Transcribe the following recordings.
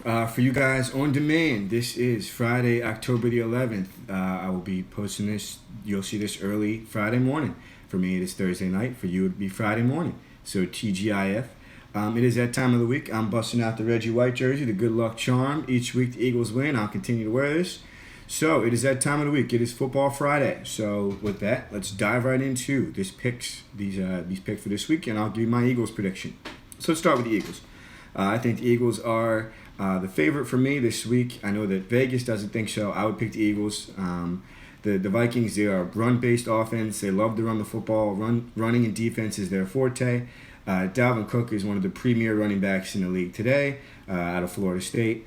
For you guys on demand, this is Friday, October the 11th. I will be posting this. You'll see this early Friday morning. For me, it is Thursday night. For you, it would be Friday morning. So TGIF. It is that time of the week. I'm busting out the Reggie White jersey, the good luck charm. Each week the Eagles win. I'll continue to wear this. So it is that time of the week. It is Football Friday. So with that, let's dive right into these picks for this week, and I'll give you my Eagles prediction. So let's start with the Eagles. I think the Eagles are the favorite for me this week. I know that Vegas doesn't think so. I would pick the Eagles. The Vikings, they are a run-based offense. They love to run the football. Running and defense is their forte. Dalvin Cook is one of the premier running backs in the league today out of Florida State.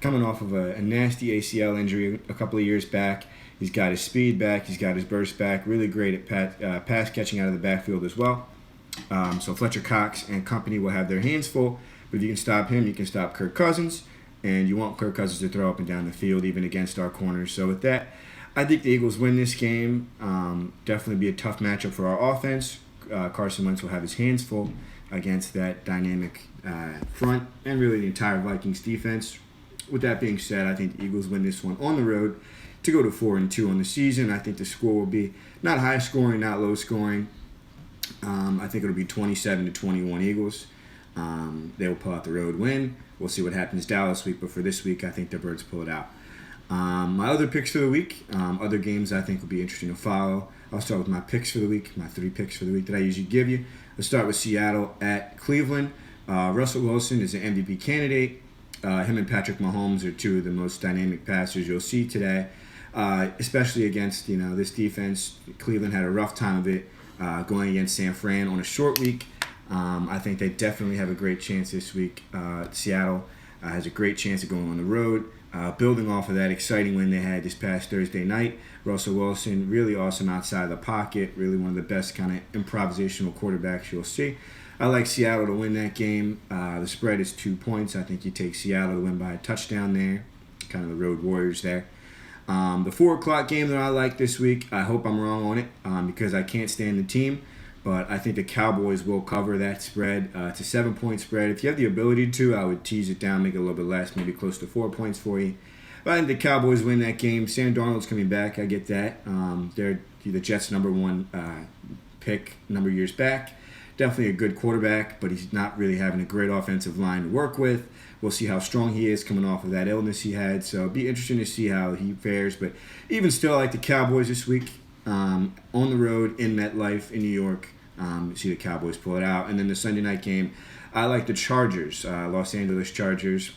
Coming off of a nasty ACL injury a couple of years back. He's got his speed back. He's got his burst back. Really great at pass catching out of the backfield as well. So Fletcher Cox and company will have their hands full. But if you can stop him, you can stop Kirk Cousins. And you want Kirk Cousins to throw up and down the field, even against our corners. So with that, I think the Eagles win this game. Definitely be a tough matchup for our offense. Carson Wentz will have his hands full against that dynamic front and really the entire Vikings defense. With that being said, I think the Eagles win this one on the road to go to 4-2 on the season. I think the score will be not high scoring, not low scoring. I think it'll be 27-21 Eagles. They will pull out the road win. We'll see what happens Dallas week, but for this week, I think the Birds pull it out. My other picks for the week, other games I think will be interesting to follow. I'll start with my picks for the week, my 3 picks for the week that I usually give you. Let's start with Seattle at Cleveland. Russell Wilson is an MVP candidate. Him and Patrick Mahomes are two of the most dynamic passers you'll see today, especially against this defense. Cleveland had a rough time of it going against San Fran on a short week. I think they definitely have a great chance this week. Seattle has a great chance of going on the road, building off of that exciting win they had this past Thursday night. Russell Wilson, really awesome outside of the pocket, really one of the best kind of improvisational quarterbacks you'll see. I like Seattle to win that game. The spread is 2 points. I think you take Seattle to win by a touchdown there, kind of the road warriors there. The 4 o'clock game that I like this week, I hope I'm wrong on it because I can't stand the team. But I think the Cowboys will cover that spread. It's a 7-point spread. If you have the ability to, I would tease it down, make it a little bit less, maybe close to 4 points for you. But I think the Cowboys win that game. Sam Darnold's coming back. I get that. They're the Jets' number 1 pick a number of years back. Definitely a good quarterback, but he's not really having a great offensive line to work with. We'll see how strong he is coming off of that illness he had. So it'll be interesting to see how he fares. But even still, I like the Cowboys this week on the road in MetLife in New York. See the Cowboys pull it out. And then the Sunday night game, I like the Chargers, Los Angeles Chargers.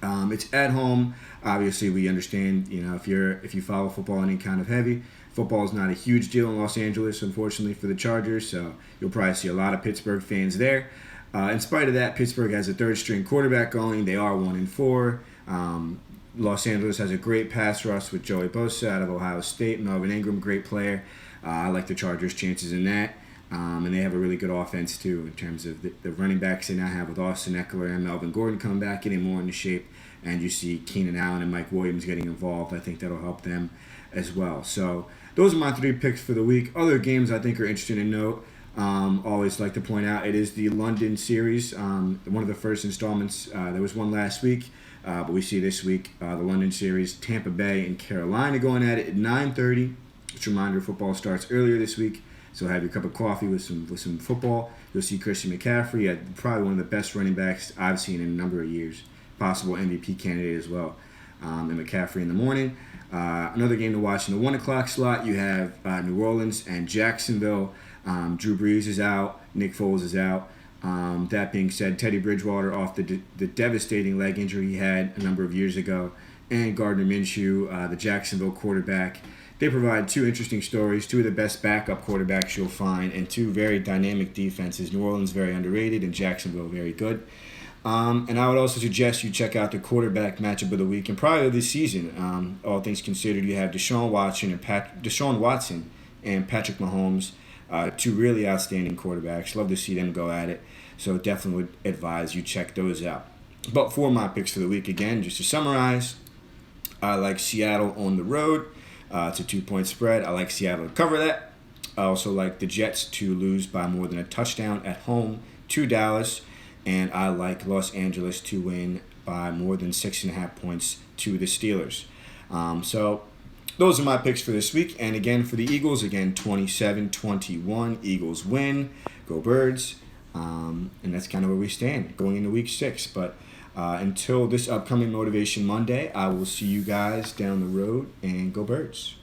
It's at home. Obviously, we understand, if you follow football any kind of heavy, football is not a huge deal in Los Angeles, unfortunately, for the Chargers. So you'll probably see a lot of Pittsburgh fans there. In spite of that, Pittsburgh has a third-string quarterback going. They are 1-4. Los Angeles has a great pass rush with Joey Bosa out of Ohio State. Melvin Ingram, great player. I like the Chargers' chances in that. And they have a really good offense, too, in terms of the running backs they now have with Austin Eckler and Melvin Gordon coming back, getting more into shape. And you see Keenan Allen and Mike Williams getting involved. I think that'll help them as well. So those are my 3 picks for the week. Other games I think are interesting to note. Always like to point out it is the London series, one of the first installments. There was one last week, but we see this week the London series, Tampa Bay and Carolina going at it at 9:30. Just a reminder, football starts earlier this week. So have your cup of coffee with some football. You'll see Christian McCaffrey, probably one of the best running backs I've seen in a number of years. Possible MVP candidate as well. And McCaffrey in the morning. Another game to watch in the 1 o'clock slot. You have New Orleans and Jacksonville. Drew Brees is out. Nick Foles is out. That being said, Teddy Bridgewater off the devastating leg injury he had a number of years ago. And Gardner Minshew, the Jacksonville quarterback. They provide 2 interesting stories, 2 of the best backup quarterbacks you'll find, and 2 very dynamic defenses. New Orleans very underrated, and Jacksonville very good. And I would also suggest you check out the quarterback matchup of the week and probably of the season. All things considered, you have Deshaun Watson and Patrick Mahomes, 2 really outstanding quarterbacks. Love to see them go at it. So definitely would advise you check those out. But for my picks for the week, again, just to summarize, I like Seattle on the road. It's a 2-point spread. I like Seattle to cover that. I also like the Jets to lose by more than a touchdown at home to Dallas. And I like Los Angeles to win by more than 6.5 points to the Steelers. So those are my picks for this week. And again, for the Eagles, 27-21. Eagles win. Go Birds. And that's kind of where we stand going into week 6. But until this upcoming Motivation Monday, I will see you guys down the road, and go Birds.